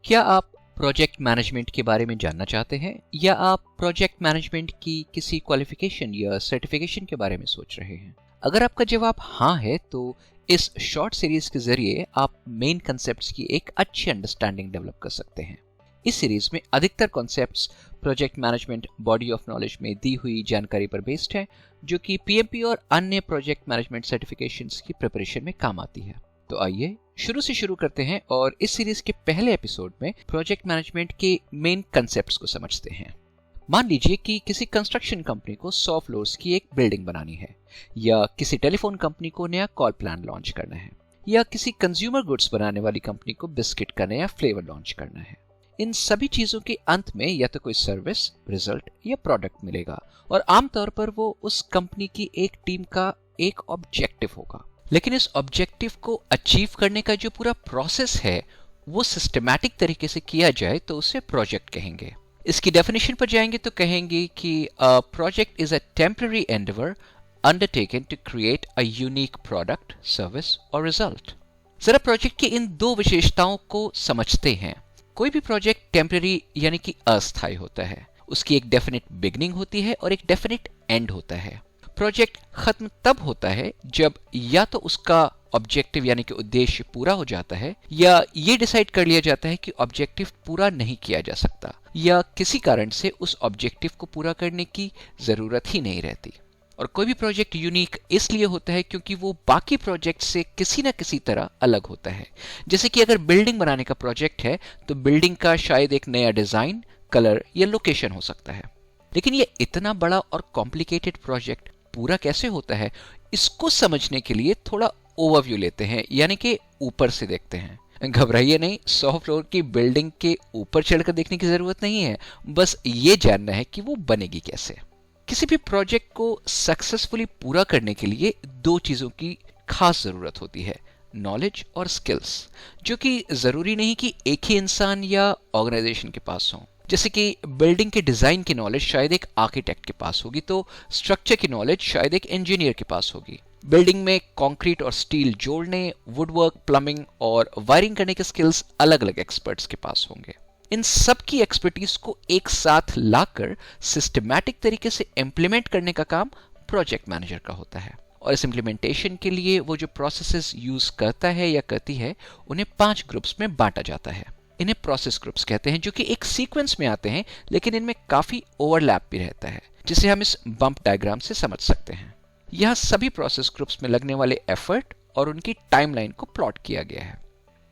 क्या आप project management के बारे में जानना चाहते हैं या आप प्रोजेक्ट मैनेजमेंट की किसी क्वालिफिकेशन या सर्टिफिकेशन के बारे में सोच रहे हैं? अगर आपका जवाब हाँ है तो इस शॉर्ट सीरीज के जरिए आप मेन कंसेप्ट्स की एक अच्छी अंडरस्टैंडिंग डेवलप कर सकते हैं। इस सीरीज में अधिकतर concepts project management body of knowledge में दी हुई जानकारी पर बेस्ड है, जो कि पीएमपी और अन्य प्रोजेक्ट मैनेजमेंट सर्टिफिकेशंस की प्रिपरेशन में काम आती है। तो आइए शुरू करते हैं और इस सीरीज के पहले एपिसोड में प्रोजेक्ट मैनेजमेंट के मेन कंसेप्ट्स को समझते हैं। मान लीजिए कि किसी कंस्ट्रक्शन कंपनी को 100 फ्लोर्स की एक बिल्डिंग बनानी है, या किसी टेलीफोन कंपनी को नया कॉल प्लान लॉन्च करना है, या किसी कंज्यूमर गुड्स बनाने वाली कंपनी को बिस्किट का नया फ्लेवर लॉन्च करना है। इन सभी चीजों के अंत में या तो कोई सर्विस, रिजल्ट या प्रोडक्ट मिलेगा, और आमतौर पर वो उस कंपनी की एक टीम का एक ऑब्जेक्टिव होगा। लेकिन इस ऑब्जेक्टिव को अचीव करने का जो पूरा प्रोसेस है वो सिस्टमैटिक तरीके से किया जाए तो उसे प्रोजेक्ट कहेंगे। इसकी डेफिनेशन पर जाएंगे तो कहेंगे कि a project is a temporary endeavour undertaken to create a unique product, service और रिजल्ट। जरा प्रोजेक्ट की इन दो विशेषताओं को समझते हैं। कोई भी प्रोजेक्ट टेम्पररी यानी कि अस्थायी होता है। उसकी एक डेफिनेट बिगिनिंग होती है और एक डेफिनेट एंड होता है। प्रोजेक्ट खत्म तब होता है जब या तो उसका ऑब्जेक्टिव यानी कि उद्देश्य पूरा हो जाता है, या ये डिसाइड कर लिया जाता है कि ऑब्जेक्टिव पूरा नहीं किया जा सकता, या किसी कारण से उस ऑब्जेक्टिव को पूरा करने की जरूरत ही नहीं रहती। और कोई भी प्रोजेक्ट यूनिक इसलिए होता है क्योंकि वो बाकी प्रोजेक्ट से किसी न किसी तरह अलग होता है। जैसे कि अगर बिल्डिंग बनाने का प्रोजेक्ट है तो बिल्डिंग का शायद एक नया डिजाइन, कलर या लोकेशन हो सकता है। लेकिन ये इतना बड़ा और कॉम्प्लिकेटेड प्रोजेक्ट पूरा कैसे होता है, इसको समझने के लिए थोड़ा ओवरव्यू लेते हैं, यानी कि ऊपर से देखते हैं। घबराइए नहीं, 100 फ्लोर की बिल्डिंग के ऊपर चढ़कर देखने की जरूरत नहीं है, बस ये जानना है कि वो बनेगी कैसे। किसी भी प्रोजेक्ट को सक्सेसफुली पूरा करने के लिए दो चीजों की खास जरूरत होती है, नॉलेज और स्किल्स, जो कि जरूरी नहीं कि एक ही इंसान या ऑर्गेनाइजेशन के पास हो। जैसे कि बिल्डिंग के डिजाइन की नॉलेज शायद एक आर्किटेक्ट के पास होगी, तो स्ट्रक्चर की नॉलेज शायद एक इंजीनियर के पास होगी। बिल्डिंग में कंक्रीट और स्टील जोड़ने, वुडवर्क, प्लम्बिंग और वायरिंग करने के स्किल्स अलग अलग एक्सपर्ट्स के पास होंगे। इन सब की एक्सपर्टीज को एक साथ लाकर सिस्टमैटिक तरीके से इम्प्लीमेंट करने का काम प्रोजेक्ट मैनेजर का होता है। और इस इम्प्लीमेंटेशन के लिए वो जो प्रोसेसेस यूज करता है या करती है, उन्हें 5 ग्रुप्स में बांटा जाता है। इन्हें प्रोसेस ग्रुप्स कहते हैं, जो कि एक सीक्वेंस में आते हैं, लेकिन इनमें काफी ओवरलैप भी रहता है, जिसे हम इस बम्प डायग्राम से समझ सकते हैं। यह सभी प्रोसेस ग्रुप्स में लगने वाले एफर्ट और उनकी टाइमलाइन को प्लॉट किया गया है।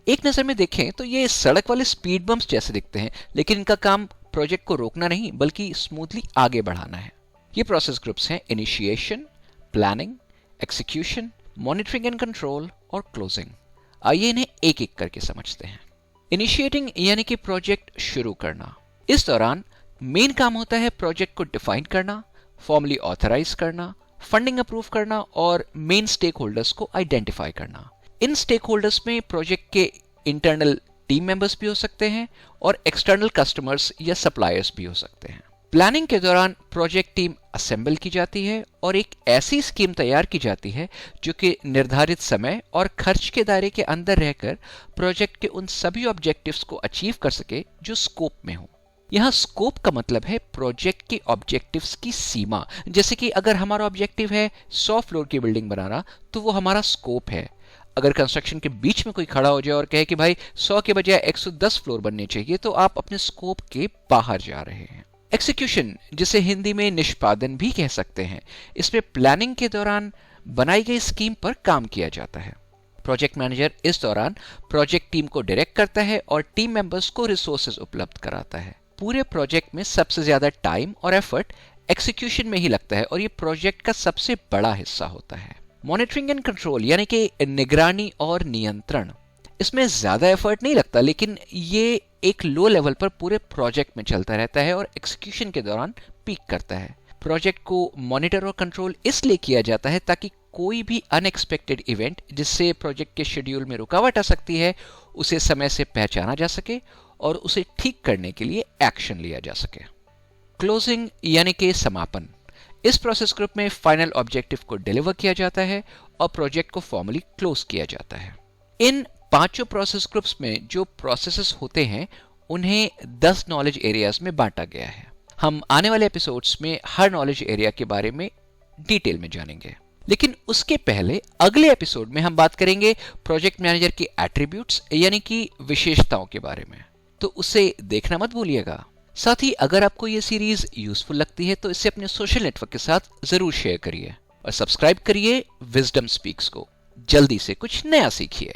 एक नजर में देखें तो ये सड़क वाले स्पीड बम्प्स जैसे दिखते हैं, लेकिन इनका काम प्रोजेक्ट को रोकना नहीं बल्कि स्मूथली आगे बढ़ाना है। ये प्रोसेस ग्रुप्स हैं initiation, planning, execution, monitoring and control और क्लोजिंग। आइए इन्हें एक एक करके समझते हैं। इनिशिएटिंग यानी कि प्रोजेक्ट शुरू करना। इस दौरान मेन काम होता है प्रोजेक्ट को डिफाइन करना, फॉर्मली ऑथराइज करना, फंडिंग अप्रूव करना और मेन स्टेक होल्डर्स को आइडेंटिफाई करना। इन स्टेक होल्डर्स में प्रोजेक्ट के इंटरनल टीम मेंबर्स भी हो सकते हैं और एक्सटर्नल कस्टमर्स या सप्लायर्स भी हो सकते हैं। प्लानिंग के दौरान प्रोजेक्ट टीम असेंबल की जाती है और एक ऐसी स्कीम तैयार की जाती है जो कि निर्धारित समय और खर्च के दायरे के अंदर रहकर प्रोजेक्ट के उन सभी ऑब्जेक्टिव्स को अचीव कर सके जो स्कोप में हो। यहाँ स्कोप का मतलब है प्रोजेक्ट के ऑब्जेक्टिव्स की सीमा। जैसे कि अगर हमारा ऑब्जेक्टिव है 100 फ्लोर की बिल्डिंग बनाना, तो वो हमारा स्कोप है। अगर कंस्ट्रक्शन के बीच में कोई खड़ा हो जाए और कहे कि भाई 100 के बजाय 110 फ्लोर बनने चाहिए, तो आप अपने स्कोप के बाहर जा रहे हैं। एक्सिक्यूशन, जिसे हिंदी में निष्पादन भी कह सकते हैं, इसमें प्लानिंग के दौरान बनाई गई स्कीम पर काम किया जाता है। प्रोजेक्ट मैनेजर इस दौरान प्रोजेक्ट टीम को डायरेक्ट करता है और टीम मेंबर्स को रिसोर्सेज उपलब्ध कराता है। पूरे प्रोजेक्ट में सबसे ज्यादा टाइम और एफर्ट एक्सिक्यूशन में ही लगता है और ये प्रोजेक्ट का सबसे बड़ा हिस्सा होता है। मॉनिटरिंग एंड कंट्रोल यानी कि निगरानी और नियंत्रण, इसमें ज्यादा एफर्ट नहीं लगता, लेकिन ये एक लो लेवल पर पूरे प्रोजेक्ट में चलता रहता है और एक्सिक्यूशन के दौरान पीक करता है। प्रोजेक्ट को मॉनिटर और कंट्रोल इसलिए किया जाता है ताकि कोई भी अनएक्सपेक्टेड इवेंट जिससे प्रोजेक्ट के शेड्यूल में रुकावट आ सकती है, उसे समय से पहचाना जा सके और उसे ठीक करने के लिए एक्शन लिया जा सके। क्लोजिंग यानी कि समापन, इस प्रोसेस ग्रुप में फाइनल ऑब्जेक्टिव को डिलीवर किया जाता है और प्रोजेक्ट को फॉर्मली क्लोज किया जाता है। इन पांचों प्रोसेस ग्रुप्स में जो प्रोसेसेस होते हैं उन्हें 10 नॉलेज एरियाज में बांटा गया है। हम आने वाले एपिसोड्स में हर नॉलेज एरिया के बारे में डिटेल में जानेंगे, लेकिन उसके पहले अगले एपिसोड में हम बात करेंगे प्रोजेक्ट मैनेजर की एट्रीब्यूट्स यानी कि विशेषताओं के बारे में, तो उसे देखना मत भूलिएगा। साथ ही अगर आपको ये सीरीज यूजफुल लगती है तो इसे अपने सोशल नेटवर्क के साथ जरूर शेयर करिए और सब्सक्राइब करिए विजडम स्पीक्स को। जल्दी से कुछ नया सीखिए।